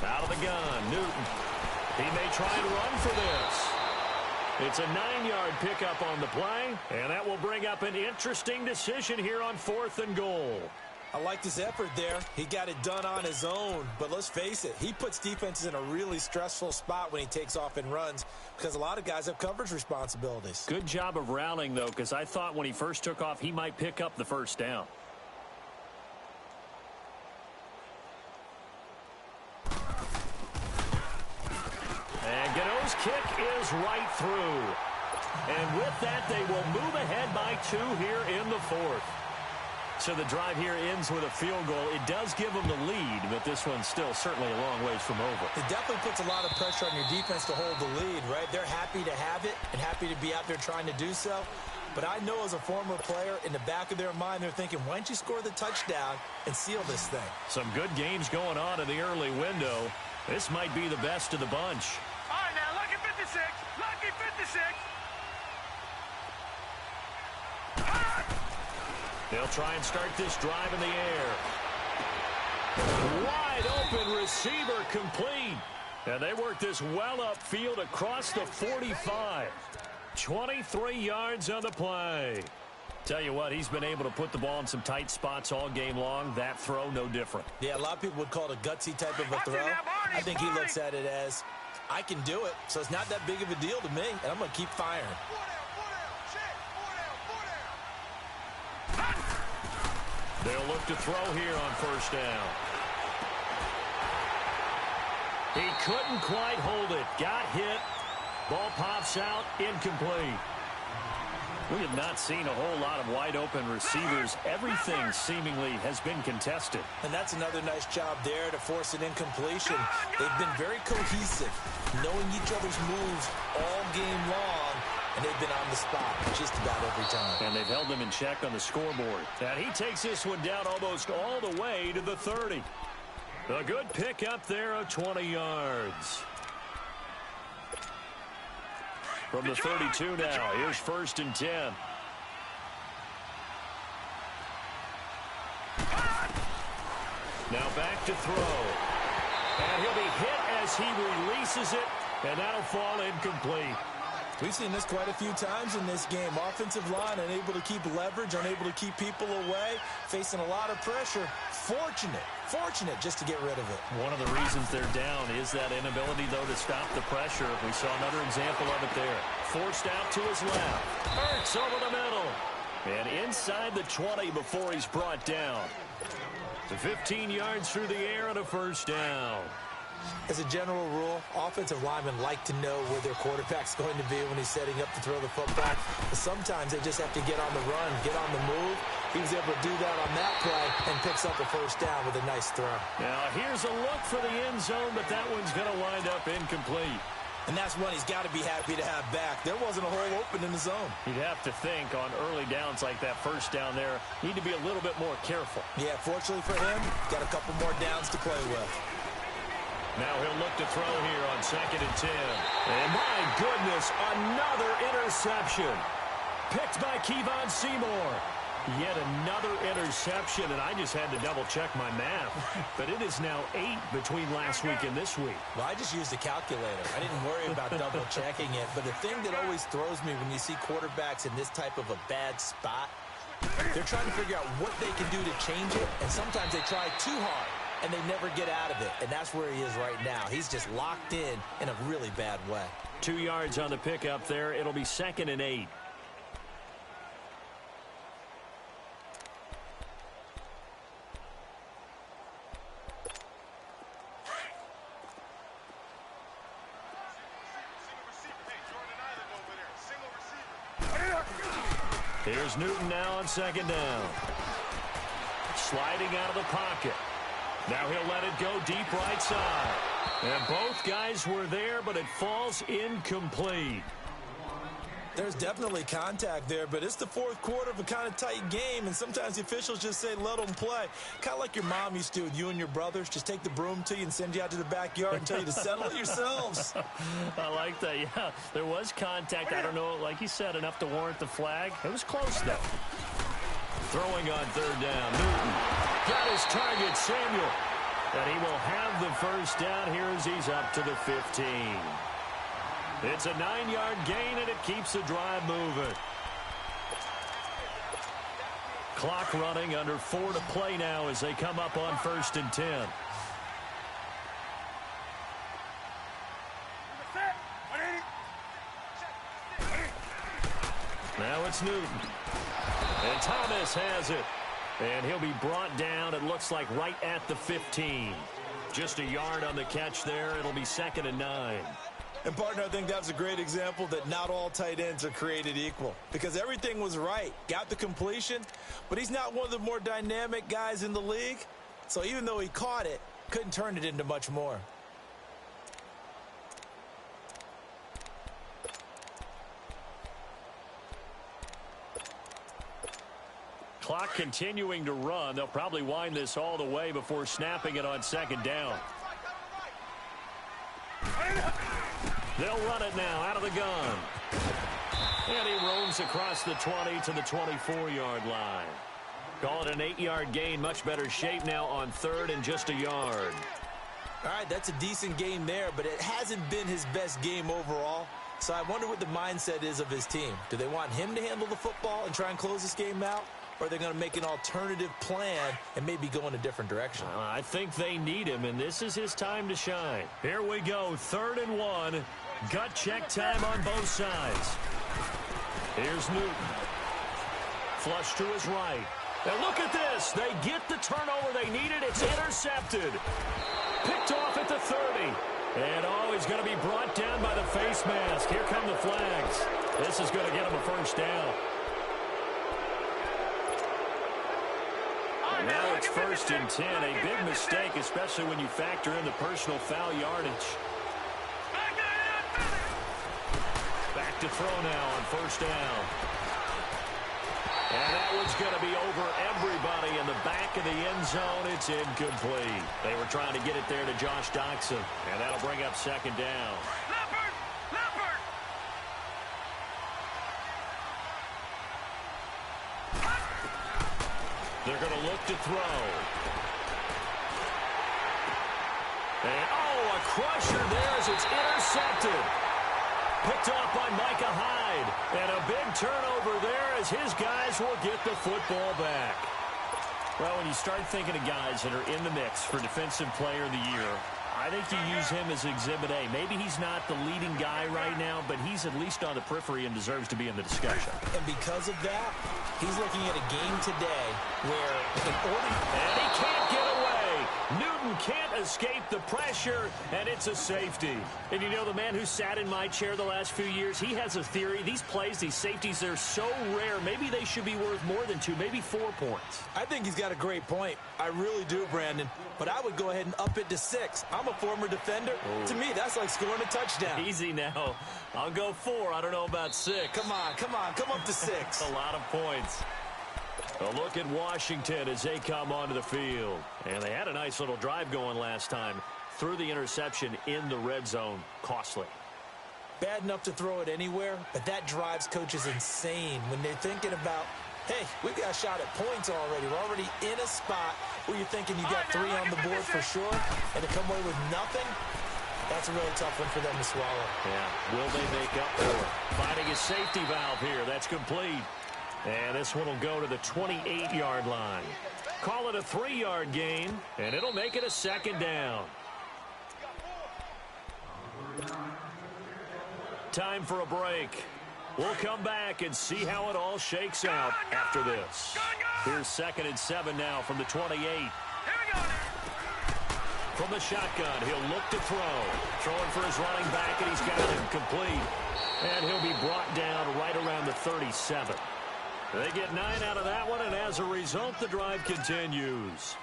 Out of the gun, Newton. He may try and run for this. It's a 9-yard pickup on the play, and that will bring up an interesting decision here on 4th and goal. I liked his effort there. He got it done on his own. But let's face it, he puts defenses in a really stressful spot when he takes off and runs because a lot of guys have coverage responsibilities. Good job of rallying, though, because I thought when he first took off, he might pick up the 1st down. And Gano's kick is right through. And with that, they will move ahead by 2 here in the 4th. So the drive here ends with a field goal. It does give them the lead, but this one's still certainly a long ways from over. It definitely puts a lot of pressure on your defense to hold the lead, right? They're happy to have it and happy to be out there trying to do so. But I know as a former player, in the back of their mind, they're thinking, why don't you score the touchdown and seal this thing? Some good games going on in the early window. This might be the best of the bunch. All right, now, lucky 56. Lucky 56. They'll try and start this drive in the air. Wide open receiver complete. And they work this well upfield across the 45. 23 yards on the play. Tell you what, he's been able to put the ball in some tight spots all game long. That throw, no different. Yeah, a lot of people would call it a gutsy type of a throw. I think he looks at it as, I can do it, so it's not that big of a deal to me, and I'm going to keep firing. They'll look to throw here on 1st down. He couldn't quite hold it. Got hit. Ball pops out. Incomplete. We have not seen a whole lot of wide-open receivers. Everything seemingly has been contested. And that's another nice job there to force an incompletion. They've been very cohesive, knowing each other's moves all game long, and they've been on the spot just about every time. And they've held them in check on the scoreboard. And he takes this one down almost all the way to the 30. A good pick up there of 20 yards. From the 32 now, here's 1st and 10. Now back to throw. And he'll be hit as he releases it, and that'll fall incomplete. We've seen this quite a few times in this game. Offensive line unable to keep leverage, unable to keep people away, facing a lot of pressure. Fortunate just to get rid of it. One of the reasons they're down is that inability, though, to stop the pressure. We saw another example of it there. Forced out to his left. Hurts over the middle. And inside the 20 before he's brought down. To 15 yards through the air and a first down. As a general rule, offensive linemen like to know where their quarterback's going to be when he's setting up to throw the football. But sometimes they just have to get on the run, get on the move. He was able to do that on that play and picks up a first down with a nice throw. Now here's a look for the end zone, but that one's going to wind up incomplete. And that's one he's got to be happy to have back. There wasn't a hole open in the zone. You'd have to think on early downs like that first down there, need to be a little bit more careful. Yeah, fortunately for him, got a couple more downs to play with. Now he'll look to throw here on 2nd and 10. And my goodness, another interception. Picked by Kevon Seymour. Yet another interception, and I just had to double-check my math. But it is now 8 between last week and this week. Well, I just used a calculator. I didn't worry about double-checking it. But the thing that always throws me when you see quarterbacks in this type of a bad spot, they're trying to figure out what they can do to change it, and sometimes they try too hard, and they never get out of it. And that's where he is right now. He's just locked in a really bad way. 2 yards on the pickup there. It'll be 2nd and 8. Here's Newton now on 2nd down. Sliding out of the pocket. Now he'll let it go deep right side. And both guys were there, but it falls incomplete. There's definitely contact there, but it's the fourth quarter of a kind of tight game, and sometimes the officials just say, let them play. Kind of like your mom used to with you and your brothers. Just take the broom to you and send you out to the backyard and tell you to settle it yourselves. I like that, yeah. There was contact. I don't know, like you said, enough to warrant the flag. It was close, though. Throwing on 3rd down. Newton got his target, Samuel. And he will have the first down here as he's up to the 15. It's a 9-yard gain, and it keeps the drive moving. Clock running, under 4 to play now as they come up on 1st and 10. Now it's Newton. And Thomas has it. And he'll be brought down, it looks like, right at the 15. Just a yard on the catch there. It'll be 2nd and 9. And, partner, I think that was a great example that not all tight ends are created equal. Because everything was right. Got the completion, but he's not one of the more dynamic guys in the league. So even though he caught it, couldn't turn it into much more. Clock continuing to run. They'll probably wind this all the way before snapping it on 2nd down. They'll run it now out of the gun. And he roams across the 20 to the 24-yard line. Call it an 8-yard gain. Much better shape now on 3rd and just a yard. All right, that's a decent game there, but it hasn't been his best game overall. So I wonder what the mindset is of his team. Do they want him to handle the football and try and close this game out? Or are they going to make an alternative plan and maybe go in a different direction? I think they need him, and this is his time to shine. Here we go, 3rd and 1. Gut check time on both sides. Here's Newton. Flush to his right. Now look at this. They get the turnover they needed. It's intercepted. Picked off at the 30. And, he's going to be brought down by the face mask. Here come the flags. This is going to get him a first down. And now it's 1st and 10. A big mistake, especially when you factor in the personal foul yardage. Back to throw now on 1st down. And that one's going to be over everybody in the back of the end zone. It's incomplete. They were trying to get it there to Josh Doxson. And that'll bring up 2nd down. They're going to look to throw. And, a crusher there as it's intercepted. Picked off by Micah Hyde. And a big turnover there as his guys will get the football back. Well, when you start thinking of guys that are in the mix for Defensive Player of the Year, I think you use him as Exhibit A. Maybe he's not the leading guy right now, but he's at least on the periphery and deserves to be in the discussion. And because of that, he's looking at a game today where in order... And he can't get away. Newton can't escape the pressure, and it's a safety. And you know, the man who sat in my chair the last few years, he has a theory. These plays, these safeties, they're so rare. Maybe they should be worth more than 2, maybe 4 points. I think he's got a great point. I really do, Brandon. But I would go ahead and up it to 6. I'm a former defender. Oh. To me, that's like scoring a touchdown. Easy now. I'll go 4. I don't know about 6. Come on. Come up to 6. A lot of points. A look at Washington as they come onto the field. And they had a nice little drive going last time. Threw the interception in the red zone. Costly. Bad enough to throw it anywhere, but that drives coaches insane when they're thinking about, hey, we've got a shot at points already. We're already in a spot where you're thinking you got 3 on the board for sure, and to come away with nothing, that's a really tough one for them to swallow. Yeah, will they make up for it? Finding a safety valve here. That's complete. And this one will go to the 28-yard line. Call it a 3-yard gain, and it'll make it a 2nd down. Time for a break. We'll come back and see how it all shakes out after this. Here's 2nd and 7 now from the 28. From the shotgun, he'll look to throw. Throwing for his running back, and he's got him complete. And he'll be brought down right around the 37. They get 9 out of that one, and as a result, the drive continues.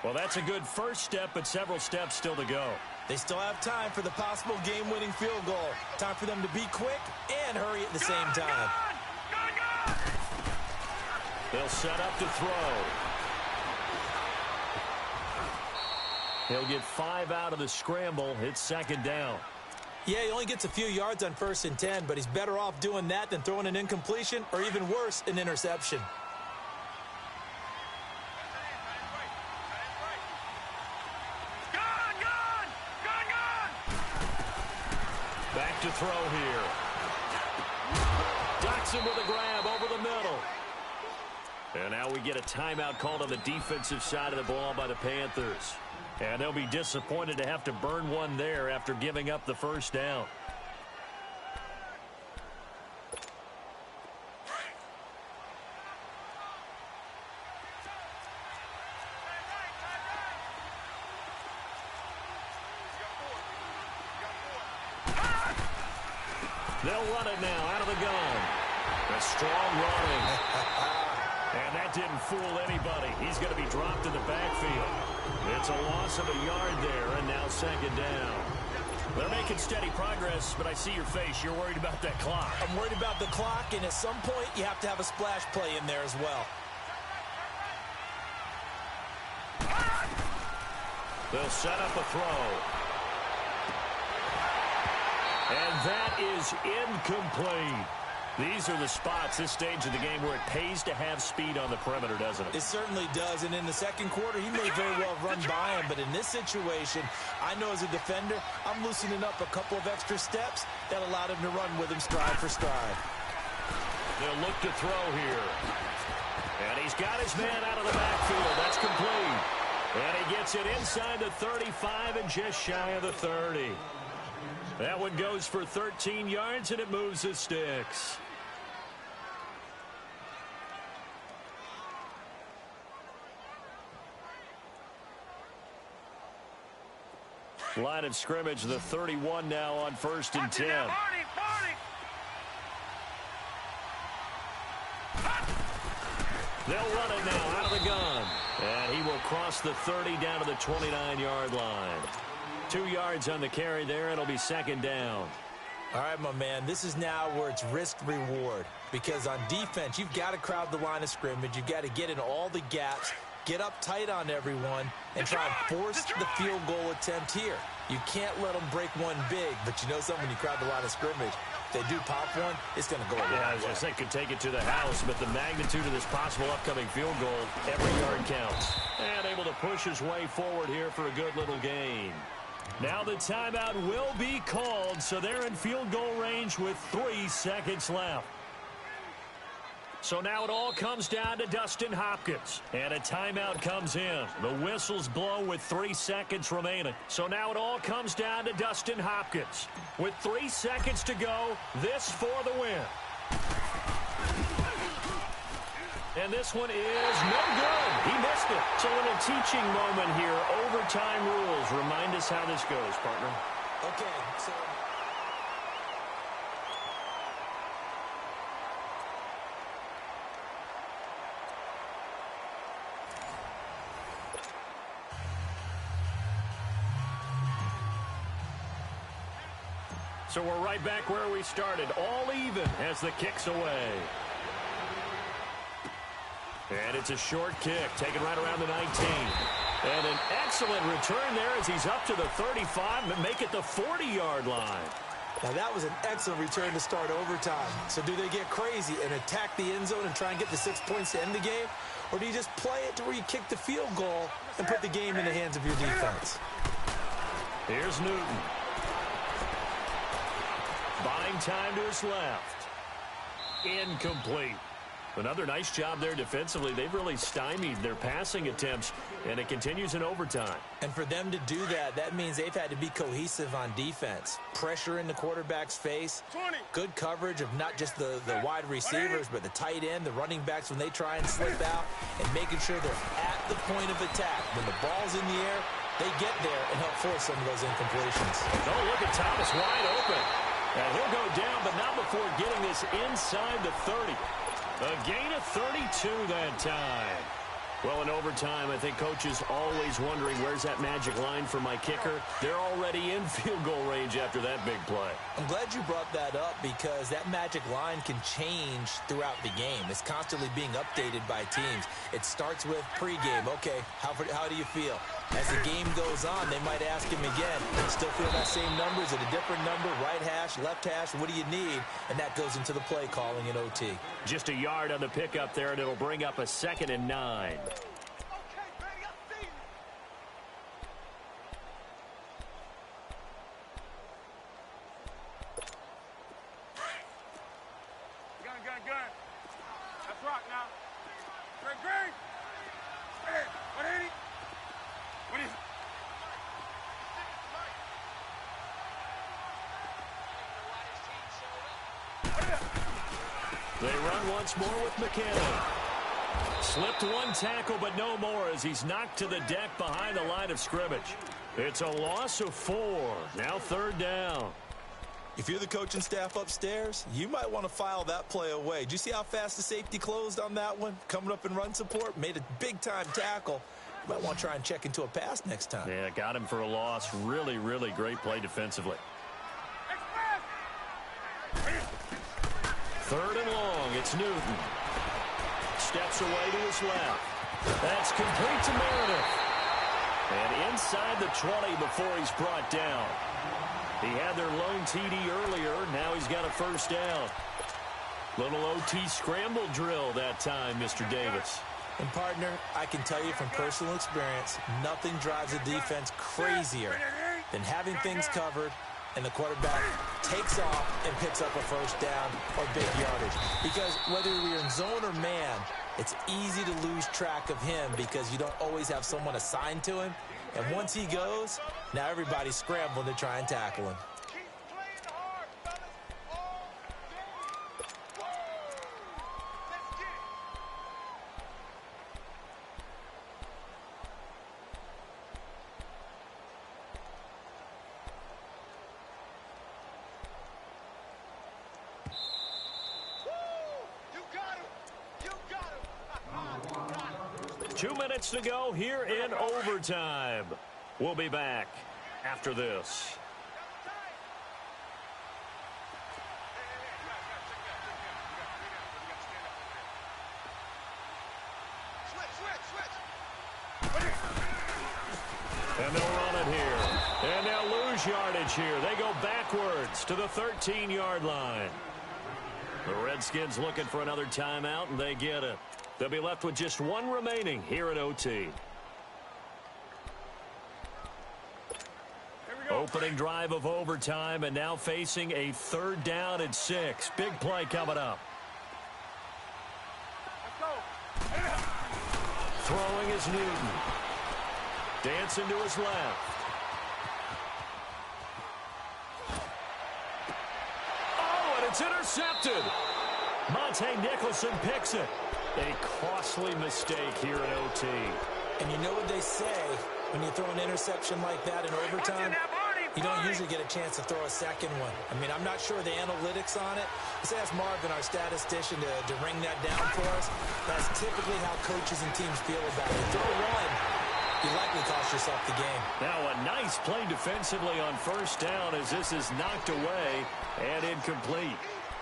Well, that's a good first step, but several steps still to go. They still have time for the possible game-winning field goal. Time for them to be quick and hurry at the same time. They'll set up to throw. He'll get 5 out of the scramble. It's 2nd down. Yeah, he only gets a few yards on 1st and 10, but he's better off doing that than throwing an incompletion or even worse, an interception. Back to throw here. Dotson with a grab over the middle. And now we get a timeout called on the defensive side of the ball by the Panthers. And they'll be disappointed to have to burn one there after giving up the 1st down. They'll run it now out of the gun. A strong running. And that didn't fool anybody. He's going to be dropped in the backfield. It's a loss of a yard there, and now 2nd down. They're making steady progress, but I see your face. You're worried about that clock. I'm worried about the clock, and at some point, you have to have a splash play in there as well. They'll set up a throw. And that is incomplete. These are the spots, this stage of the game, where it pays to have speed on the perimeter, doesn't it? It certainly does, and in the 2nd quarter, he may very well run by him, but in this situation, I know as a defender, I'm loosening up a couple of extra steps that allowed him to run with him stride for stride. They'll look to throw here. And he's got his man out of the backfield. That's complete. And he gets it inside the 35 and just shy of the 30. That one goes for 13 yards, and it moves the sticks. Line of scrimmage, the 31 now on 1st and 10. They'll run it now out of the gun. And he will cross the 30 down to the 29-yard line. 2 yards on the carry there. It'll be 2nd down. All right, my man, this is now where it's risk-reward. Because on defense, you've got to crowd the line of scrimmage. You've got to get in all the gaps, get up tight on everyone, and try and force the field goal attempt here. You can't let them break one big, but you know something, when you crowd the line of scrimmage, if they do pop one, it's going to go away. Yeah, I was going to say, could take it to the house, but the magnitude of this possible upcoming field goal, every yard counts. And able to push his way forward here for a good little gain. Now the timeout will be called, so they're in field goal range with 3 seconds left. So now it all comes down to Dustin Hopkins. And a timeout comes in. The whistle's blown with 3 seconds remaining. So now it all comes down to Dustin Hopkins. With 3 seconds to go, this for the win. And this one is no good. He missed it. So a little teaching moment here. Overtime rules. Remind us how this goes, partner. Okay, so... So we're right back where we started. All even as the kick's away. And it's a short kick, taken right around the 19. And an excellent return there as he's up to the 35, and make it the 40-yard line. Now, that was an excellent return to start overtime. So do they get crazy and attack the end zone and try and get the 6 points to end the game? Or do you just play it to where you kick the field goal and put the game in the hands of your defense? Here's Newton. Buying time to his left. Incomplete. Another nice job there defensively. They've really stymied their passing attempts, and it continues in overtime. And for them to do that, that means they've had to be cohesive on defense. Pressure in the quarterback's face. Good coverage of not just the wide receivers, but the tight end, the running backs when they try and slip out, and making sure they're at the point of attack. When the ball's in the air, they get there and help force some of those incompletions. Oh, look at Thomas wide open. And he'll go down, but not before getting this inside the 30. A gain of 32 that time. Well, in overtime, I think coaches always wondering, where's that magic line for my kicker? They're already in field goal range after that big play. I'm glad you brought that up because that magic line can change throughout the game. It's constantly being updated by teams. It starts with pregame. Okay, how do you feel? As the game goes on, they might ask him again, still feel that same number? Is it a different number? Right hash, left hash, what do you need? And that goes into the play calling in OT. Just a yard on the pickup there, and it'll bring up a 2nd and 9. Let's rock now. Green. Hey, what ain't it? What is it? They run once more with McKinnon. Slipped one tackle, but no more as he's knocked to the deck behind the line of scrimmage. It's a loss of 4. Now 3rd down. If you're the coaching staff upstairs, you might want to file that play away. Did you see how fast the safety closed on that one? Coming up in run support, made a big-time tackle. You might want to try and check into a pass next time. Yeah, got him for a loss. Really, really great play defensively. 3rd and long. It's Newton. Steps away to his left. That's complete to Meredith. And inside the 20 before he's brought down. He had their lone TD earlier. Now he's got a 1st down. Little OT scramble drill that time, Mr. Davis. And, partner, I can tell you from personal experience, nothing drives a defense crazier than having things covered and the quarterback takes off and picks up a 1st down or big yardage. Because whether you're in zone or man, it's easy to lose track of him because you don't always have someone assigned to him. And once he goes, now everybody's scrambling to try and tackle him. Two minutes to go here in overtime. We'll be back after this. And they'll run it here. And they'll lose yardage here. They go backwards to the 13-yard line. The Redskins looking for another timeout, and they get it. They'll be left with just 1 remaining here at OT. Here we Opening drive of overtime, and now facing a 3rd down and 6. Big play coming up. Throwing is Newton. Dancing to his left. Oh, and it's intercepted. Monte Nicholson picks it. A costly mistake here in OT. And you know what they say, when you throw an interception like that in overtime, you don't usually get a chance to throw a second one. I mean, I'm not sure the analytics on it. Let's ask Marvin, our statistician, to ring that down for us. That's typically how coaches and teams feel about it. Throw one, you likely cost yourself the game. Now a nice play defensively on 1st down as this is knocked away and incomplete.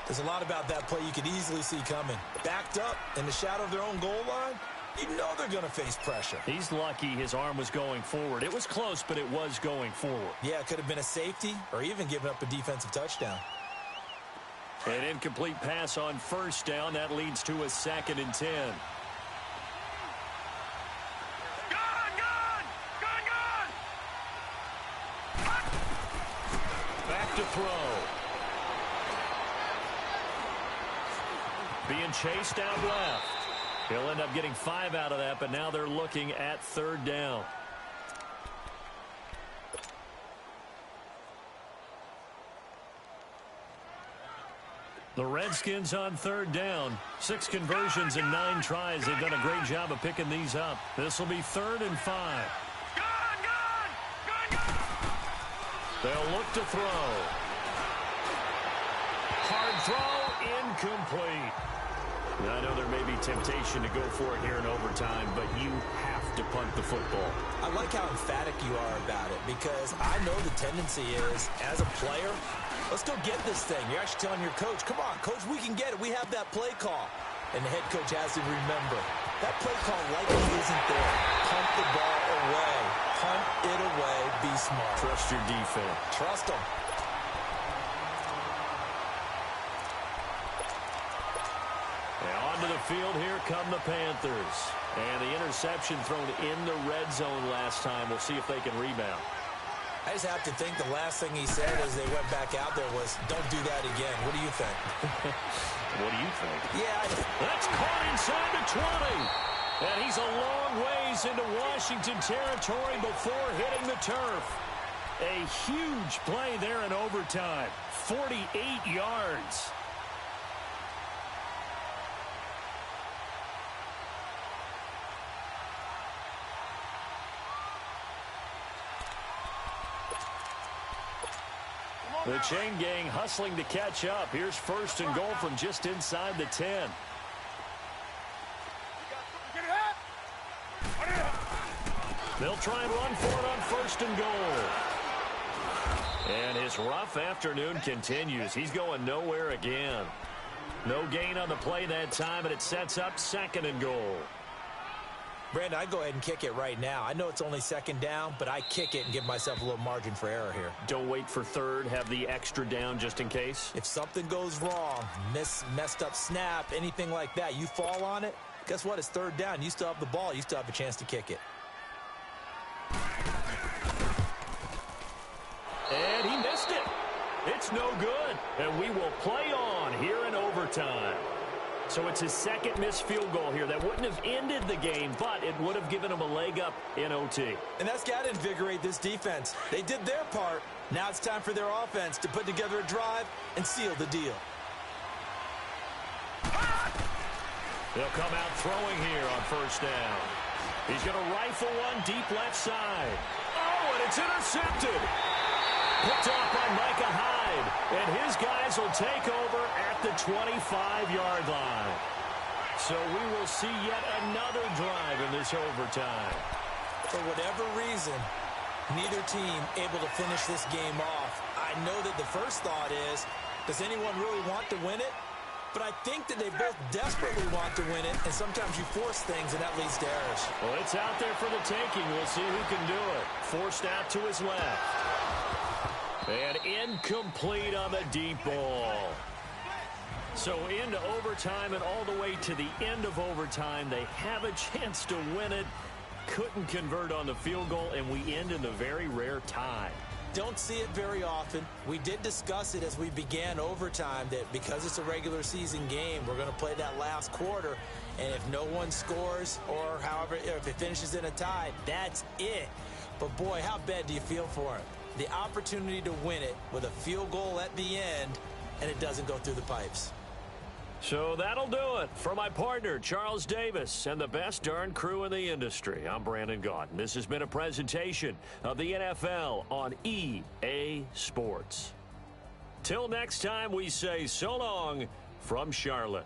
There's a lot about that play you could easily see coming. Backed up in the shadow of their own goal line, you know they're going to face pressure. He's lucky his arm was going forward. It was close, but it was going forward. Yeah, it could have been a safety or even given up a defensive touchdown. An incomplete pass on 1st down. That leads to a 2nd and 10. Back to throw. Being chased out left. He'll end up getting 5 out of that, but now they're looking at 3rd down. The Redskins on 3rd down. 6 conversions and 9 tries. They've done a great job of picking these up. This will be 3rd and 5. They'll look to throw. Hard throw, incomplete. I know there may be temptation to go for it here in overtime, but you have to punt the football. I like how emphatic you are about it because I know the tendency is, as a player, let's go get this thing. You're actually telling your coach, come on, coach, we can get it. We have that play call. And the head coach has to remember, that play call likely isn't there. Punt the ball away. Punt it away. Be smart. Trust your defense. Trust them. Onto the field, here come the Panthers. And the interception thrown in the red zone last time. We'll see if they can rebound. I just have to think the last thing he said as they went back out there was, don't do that again. What do you think? What do you think? Yeah. That's caught inside the 20. And he's a long ways into Washington territory before hitting the turf. A huge play there in overtime. 48 yards. The chain gang hustling to catch up. Here's 1st and goal from just inside the 10. They'll try and run for it on 1st and goal. And his rough afternoon continues. He's going nowhere again. No gain on the play that time, and it sets up 2nd and goal. Brandon, I'd go ahead and kick it right now. I know it's only 2nd down, but I kick it and give myself a little margin for error here. Don't wait for 3rd. Have the extra down just in case. If something goes wrong, messed up snap, anything like that, you fall on it, guess what? It's 3rd down. You still have the ball. You still have a chance to kick it. And he missed it. It's no good. And we will play on here in overtime. So it's his 2nd missed field goal here. That wouldn't have ended the game, but it would have given him a leg up in OT. And that's got to invigorate this defense. They did their part. Now it's time for their offense to put together a drive and seal the deal. They'll come out throwing here on 1st down. He's going to rifle one deep left side. Oh, and it's intercepted. Picked off by Micah Hyde. And his guys will take over at the 25-yard line. So we will see yet another drive in this overtime. For whatever reason, neither team able to finish this game off. I know that the first thought is, does anyone really want to win it? But I think that they both desperately want to win it, and sometimes you force things, and that leads to errors. Well, it's out there for the taking. We'll see who can do it. Forced out to his left. And incomplete on the deep ball. So into overtime and all the way to the end of overtime. They have a chance to win it. Couldn't convert on the field goal, and we end in the very rare tie. don't see it very often. We did discuss it as we began overtime that because it's a regular season game, we're going to play that last quarter. And if no one scores or however, if it finishes in a tie, that's it. But, boy, how bad do you feel for him? The opportunity to win it with a field goal at the end, and it doesn't go through the pipes. So that'll do it. For my partner, Charles Davis, and the best darn crew in the industry, I'm Brandon Gaudin. This has been a presentation of the NFL on EA Sports. Till next time, we say so long from Charlotte.